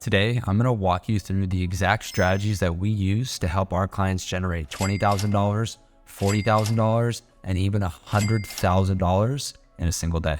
Today, I'm going to walk you through the exact strategies that we use to help our clients generate $20,000, $40,000, and even $100,000 in a single day.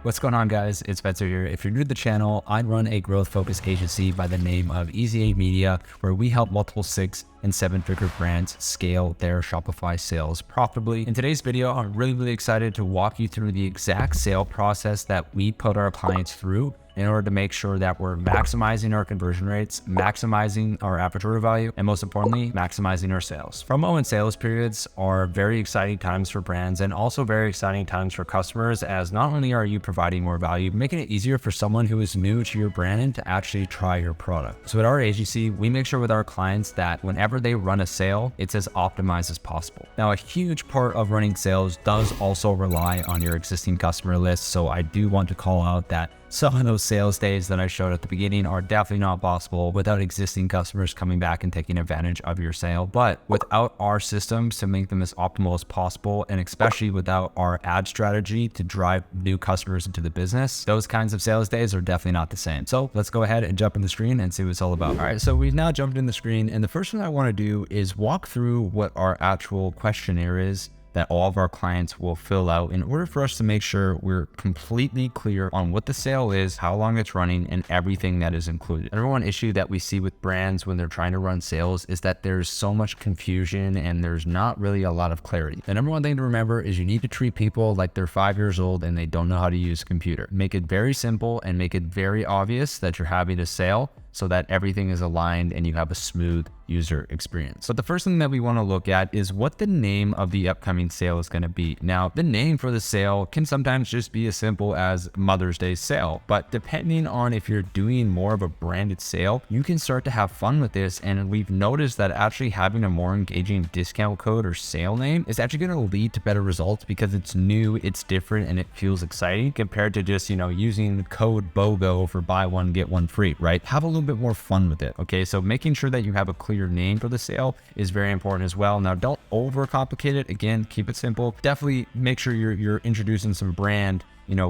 What's going on, guys? It's Spencer here. If you're new to the channel, I run a growth-focused agency by the name of Easy A Media, where we help multiple 6- and 7-figure brands scale their Shopify sales profitably. In today's video, I'm really excited to walk you through the exact sale process that we put our clients through in order to make sure that we're maximizing our conversion rates, maximizing our average order value, and most importantly, maximizing our sales. Promo and sales periods are very exciting times for brands and also very exciting times for customers, as not only are you providing more value, making it easier for someone who is new to your brand to actually try your product. So at our agency, we make sure with our clients that whenever they run a sale, it's as optimized as possible. Now, a huge part of running sales does also rely on your existing customer list. So I do want to call out that some of those sales days that I showed at the beginning are definitely not possible without existing customers coming back and taking advantage of your sale. But without our systems to make them as optimal as possible, and especially without our ad strategy to drive new customers into the business, those kinds of sales days are definitely not the same. So let's go ahead and jump in the screen and see what it's all about. All right, so we've now jumped in the screen, and the first thing I want to do is walk through what our actual questionnaire is that all of our clients will fill out in order for us to make sure we're completely clear on what the sale is, how long it's running, and everything that is included. The number one issue that we see with brands when they're trying to run sales is that there's so much confusion and there's not really a lot of clarity. The number one thing to remember is you need to treat people like they're 5 years old and they don't know how to use a computer. Make it very simple and make it very obvious that you're having a sale, so that everything is aligned and you have a smooth user experience. But the first thing that we want to look at is what the name of the upcoming sale is going to be. Now, the name for the sale can sometimes just be as simple as Mother's Day sale, but depending on if you're doing more of a branded sale, you can start to have fun with this. And we've noticed that actually having a more engaging discount code or sale name is actually going to lead to better results because it's new, it's different, and it feels exciting compared to just, using the code BOGO for buy one, get one free, right? Have a little bit more fun with it. Okay, so making sure that you have a clear name for the sale is very important as well. Now, don't overcomplicate it. Again, keep it simple. Definitely make sure you're introducing some brand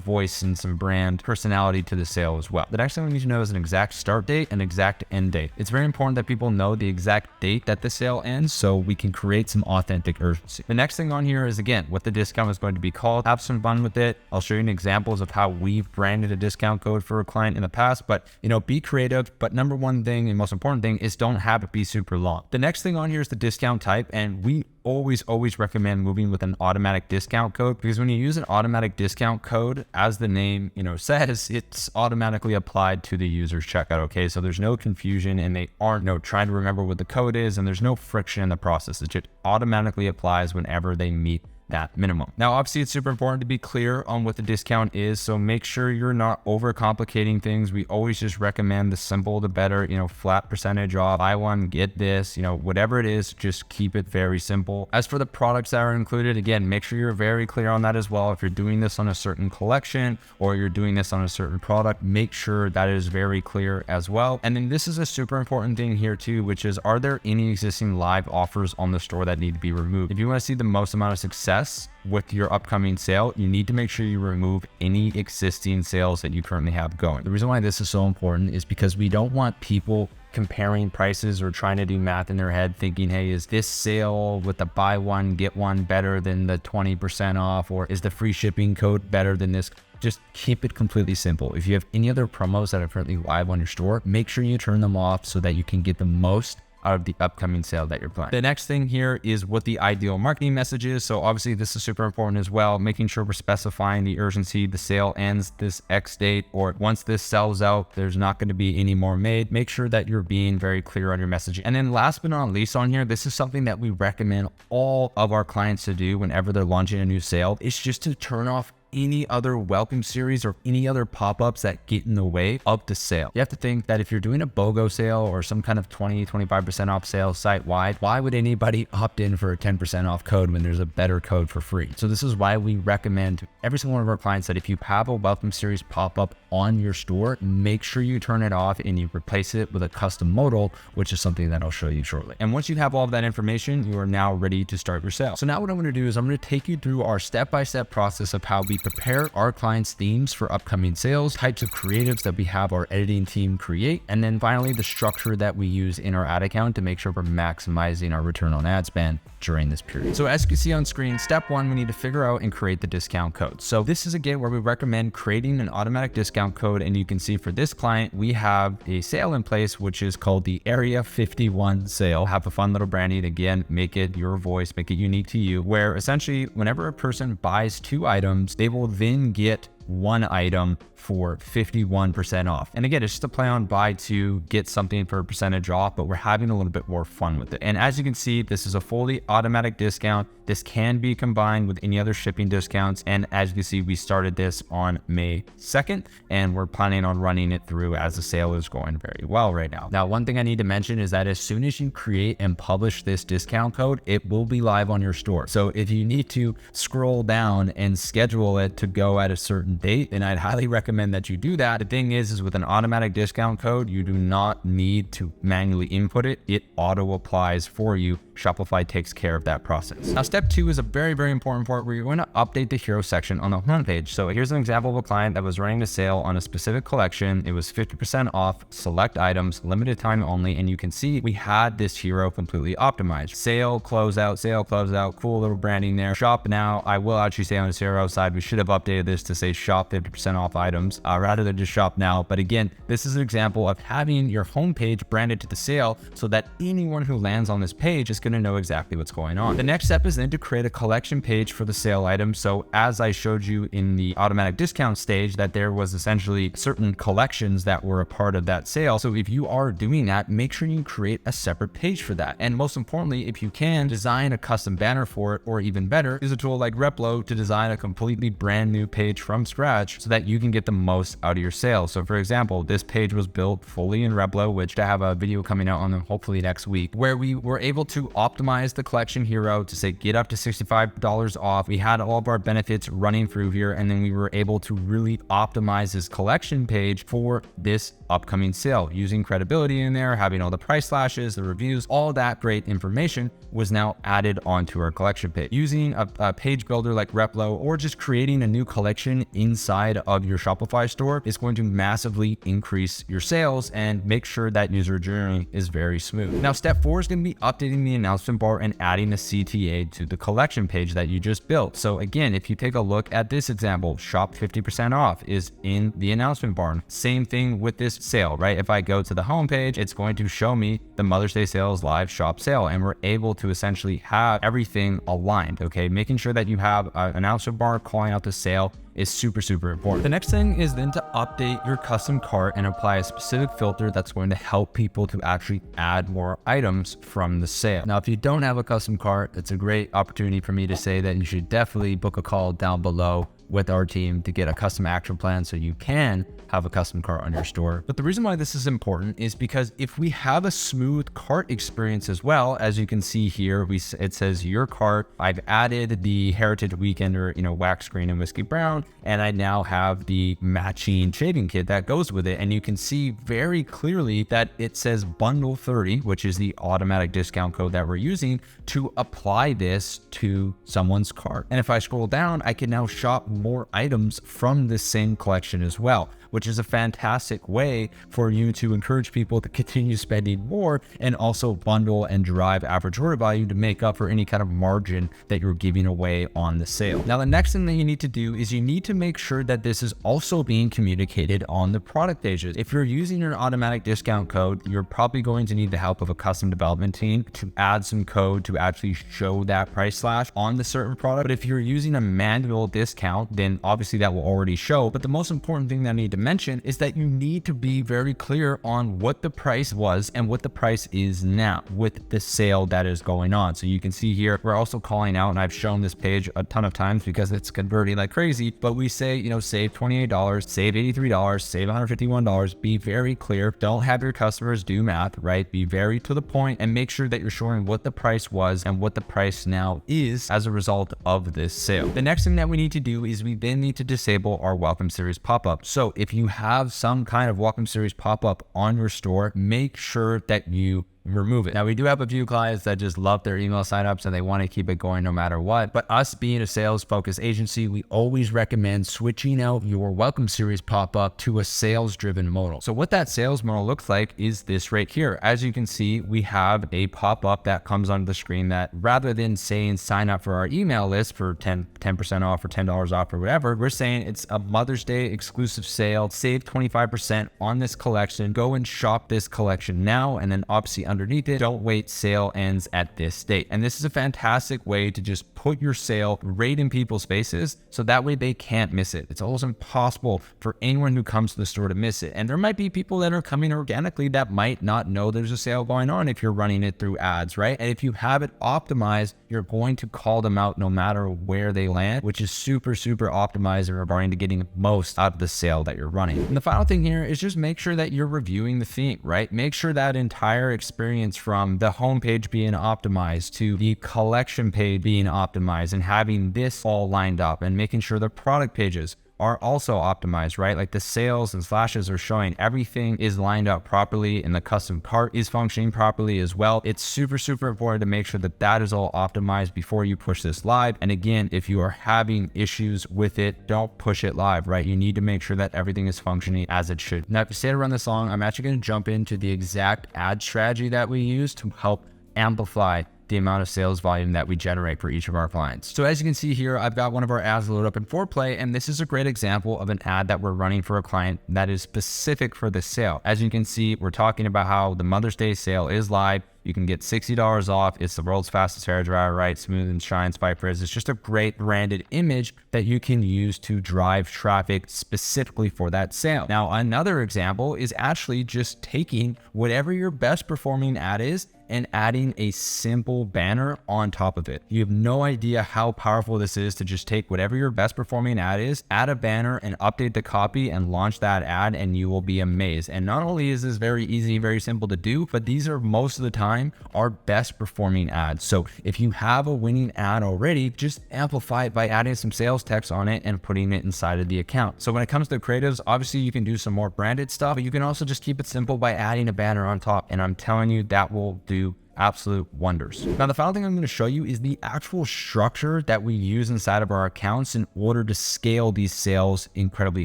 voice and some brand personality to the sale as well. The next thing we need to know is an exact start date and exact end date. It's very important that people know the exact date that the sale ends so we can create some authentic urgency. The next thing on here is, again, what the discount is going to be called. Have some fun with it. I'll show you examples of how we've branded a discount code for a client in the past, but be creative. But number one thing and most important thing is don't have it be super long. The next thing on here is the discount type, and we always recommend moving with an automatic discount code, because when you use an automatic discount code, as the name says, it's automatically applied to the user's checkout. Okay, so there's no confusion and they aren't trying to remember what the code is, and there's no friction in the process. It just automatically applies whenever they meet that minimum. Now, obviously, it's super important to be clear on what the discount is, so make sure you're not overcomplicating things. We always just recommend the simple, the better, flat percentage off, buy one, get this, whatever it is, just keep it very simple. As for the products that are included, again, make sure you're very clear on that as well. If you're doing this on a certain collection or you're doing this on a certain product, make sure that is very clear as well. And then this is a super important thing here too, which is, are there any existing live offers on the store that need to be removed? If you want to see the most amount of success with your upcoming sale, you need to make sure you remove any existing sales that you currently have going. The reason why this is so important is because we don't want people comparing prices or trying to do math in their head thinking, hey, is this sale with the buy one, get one better than the 20% off? Or is the free shipping code better than this? Just keep it completely simple. If you have any other promos that are currently live on your store, make sure you turn them off so that you can get the most out of the upcoming sale that you're planning. The next thing here is what the ideal marketing message is. So obviously this is super important as well, making sure we're specifying the urgency. The sale ends this X date, or once this sells out, there's not going to be any more made. Make sure that you're being very clear on your messaging. And then last but not least on here, this is something that we recommend all of our clients to do whenever they're launching a new sale. It's just to turn off any other welcome series or any other pop-ups that get in the way of the sale. You have to think that if you're doing a BOGO sale or some kind of 20-25% off sale site-wide, why would anybody opt in for a 10% off code when there's a better code for free? So this is why we recommend to every single one of our clients that if you have a welcome series pop-up on your store, make sure you turn it off and you replace it with a custom modal, which is something that I'll show you shortly. And once you have all of that information, you are now ready to start your sale. So now what I'm going to do is I'm going to take you through our step-by-step process of how we prepare our clients' themes for upcoming sales, types of creatives that we have our editing team create, and then finally the structure that we use in our ad account to make sure we're maximizing our return on ad spend during this period. So as you can see on screen, step one, we need to figure out and create the discount code. So this is again where we recommend creating an automatic discount code. And you can see for this client, we have a sale in place, which is called the Area 51 sale. Have a fun little branding. Again, make it your voice, make it unique to you, where essentially whenever a person buys 2 items, they will then get 1 item for 51% off. And again, it's just a play on buy 2, get something for a percentage off, but we're having a little bit more fun with it. And as you can see, this is a fully automatic discount. This can be combined with any other shipping discounts. And as you can see, we started this on May 2nd, and we're planning on running it through as the sale is going very well right now. Now, one thing I need to mention is that as soon as you create and publish this discount code, it will be live on your store. So if you need to scroll down and schedule it to go at a certain date, then I'd highly recommend that you do that. The thing is with an automatic discount code, you do not need to manually input it. It auto applies for you. Shopify takes care of that process. Now, step 2 is a very, very important part where you're going to update the hero section on the homepage. So here's an example of a client that was running a sale on a specific collection. It was 50% off, select items, limited time only. And you can see we had this hero completely optimized. Sale closeout, cool little branding there. Shop now. I will actually say on the hero side, we should have updated this to say shop 50% off items rather than just shop now. But again, this is an example of having your homepage branded to the sale so that anyone who lands on this page is going to know exactly what's going on. The next step is then to create a collection page for the sale item. So as I showed you in the automatic discount stage, that there was essentially certain collections that were a part of that sale. So if you are doing that, make sure you create a separate page for that. And most importantly, if you can, design a custom banner for it, or even better, use a tool like Replo to design a completely brand new page from scratch so that you can get the most out of your sale. So for example, this page was built fully in Replo, which I have a video coming out on them hopefully next week, where we were able to optimize the collection hero to say get up to $65 off. We had all of our benefits running through here, and then we were able to really optimize this collection page for this upcoming sale, using credibility in there, having all the price slashes, the reviews, all that great information was now added onto our collection page. Using a page builder like Replo, or just creating a new collection inside of your Shopify store, is going to massively increase your sales and make sure that user journey is very smooth. Now, step 4 is going to be updating the announcement bar and adding a CTA to the collection page that you just built. So again, if you take a look at this example, shop 50% off is in the announcement bar. Same thing with this sale, right? If I go to the home page, it's going to show me the Mother's Day sales live shop sale, and we're able to essentially have everything aligned. Okay, making sure that you have an announcement bar calling out the sale is super, super important. The next thing is then to update your custom cart and apply a specific filter that's going to help people to actually add more items from the sale. Now, if you don't have a custom cart, it's a great opportunity for me to say that you should definitely book a call down below with our team to get a custom action plan so you can have a custom cart on your store. But the reason why this is important is because if we have a smooth cart experience as well, as you can see here, it says your cart. I've added the Heritage Weekender, wax green and whiskey brown, and I now have the matching shaving kit that goes with it. And you can see very clearly that it says bundle 30, which is the automatic discount code that we're using to apply this to someone's cart. And if I scroll down, I can now shop more items from this same collection as well, which is a fantastic way for you to encourage people to continue spending more and also bundle and drive average order value to make up for any kind of margin that you're giving away on the sale. Now, the next thing that you need to do is you need to make sure that this is also being communicated on the product pages. If you're using your automatic discount code, you're probably going to need the help of a custom development team to add some code to actually show that price slash on the certain product. But if you're using a manual discount, then obviously that will already show. But the most important thing that I need to mention is that you need to be very clear on what the price was and what the price is now with the sale that is going on. So you can see here, we're also calling out, and I've shown this page a ton of times because it's converting like crazy, but we say, save $28, save $83, save $151. Be very clear. Don't have your customers do math, right? Be very to the point and make sure that you're showing what the price was and what the price now is as a result of this sale. The next thing that we need to do is we then need to disable our welcome series pop-up. So if you have some kind of welcome series pop-up on your store, make sure that you remove it. Now, we do have a few clients that just love their email signups and they want to keep it going no matter what. But us being a sales focused agency, we always recommend switching out your welcome series pop-up to a sales driven modal. So what that sales modal looks like is this right here. As you can see, we have a pop-up that comes on the screen that rather than saying sign up for our email list for 10% off or $10 off or whatever, we're saying it's a Mother's Day exclusive sale, save 25% on this collection, go and shop this collection now. And then obviously underneath it, don't wait, sale ends at this date. And this is a fantastic way to just put your sale right in people's faces so that way they can't miss it. It's almost impossible for anyone who comes to the store to miss it. And there might be people that are coming organically that might not know there's a sale going on if you're running it through ads, right? And if you have it optimized, you're going to call them out no matter where they land, which is super optimized in regarding to getting the most out of the sale that you're running. And the final thing here is just make sure that you're reviewing the theme, right? Make sure that entire experience from the homepage being optimized to the collection page being optimized and having this all lined up and making sure the product pages are also optimized, right? Like the sales and slashes are showing everything is lined up properly and the custom cart is functioning properly as well. It's super important to make sure that that is all optimized before you push this live. And again, if you are having issues with it, don't push it live, right? You need to make sure that everything is functioning as it should. Now, if you stay to run this long, I'm actually going to jump into the exact ad strategy that we use to help amplify the amount of sales volume that we generate for each of our clients. So as you can see here, I've got one of our ads loaded up in Foreplay, and this is a great example of an ad that we're running for a client that is specific for the sale. As you can see, we're talking about how the Mother's Day sale is live. You can get $60 off. It's the world's fastest hairdryer, right? Smooth and shines by Frizz. It's just a great branded image that you can use to drive traffic specifically for that sale. Now, another example is actually just taking whatever your best performing ad is and adding a simple banner on top of it. You have no idea how powerful this is to just take whatever your best performing ad is, add a banner and update the copy and launch that ad, and you will be amazed. And not only is this very easy, very simple to do, but these are most of the time our best performing ads. So if you have a winning ad already, just amplify it by adding some sales text on it and putting it inside of the account. So when it comes to creatives, obviously you can do some more branded stuff, but you can also just keep it simple by adding a banner on top. And I'm telling you, that will do absolute wonders. Now, the final thing I'm going to show you is the actual structure that we use inside of our accounts in order to scale these sales incredibly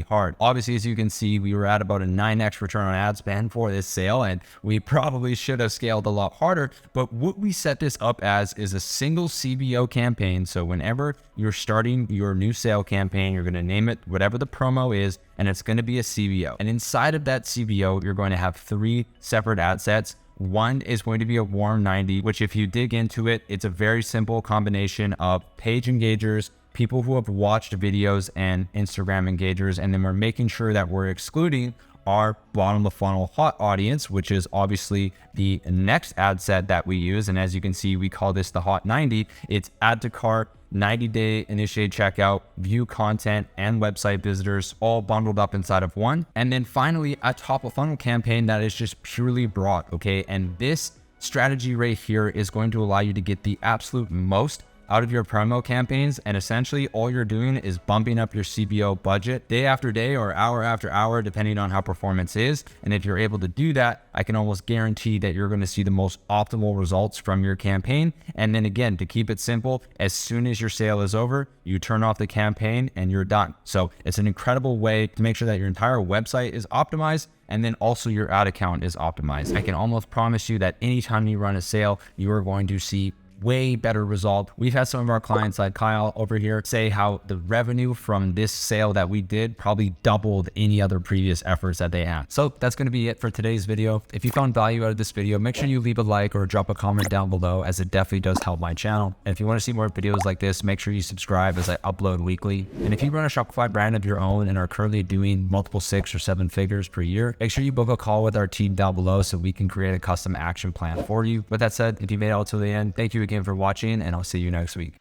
hard. Obviously, as you can see, we were at about a 9x return on ad spend for this sale, and we probably should have scaled a lot harder. But what we set this up as is a single CBO campaign. So whenever you're starting your new sale campaign, you're going to name it whatever the promo is, and it's going to be a CBO. And inside of that CBO, you're going to have 3 separate ad sets. One is going to be a warm 90, which if you dig into it, it's a very simple combination of page engagers, people who have watched videos, and Instagram engagers. And then we're making sure that we're excluding our bottom of funnel hot audience, which is obviously the next ad set that we use. And as you can see, we call this the hot 90. It's add to cart, 90-day initiate checkout, view content, and website visitors all bundled up inside of one. And then finally, a top of funnel campaign that is just purely broad, okay? And this strategy right here is going to allow you to get the absolute most out of your promo campaigns. And essentially all you're doing is bumping up your CBO budget day after day or hour after hour, depending on how performance is. And if you're able to do that, I can almost guarantee that you're going to see the most optimal results from your campaign. And then again, to keep it simple, as soon as your sale is over, you turn off the campaign and you're done. So it's an incredible way to make sure that your entire website is optimized, and then also your ad account is optimized. I can almost promise you that anytime you run a sale, you are going to see way better result. We've had some of our clients like Kyle over here say how the revenue from this sale that we did probably doubled any other previous efforts that they had. So that's going to be it for today's video. If you found value out of this video, make sure you leave a like or drop a comment down below, as it definitely does help my channel. And if you want to see more videos like this, make sure you subscribe, as I upload weekly. And if you run a Shopify brand of your own and are currently doing multiple 6 or 7 figures per year, make sure you book a call with our team down below so we can create a custom action plan for you. With that said, if you made it all to the end, thank you again for watching, and I'll see you next week.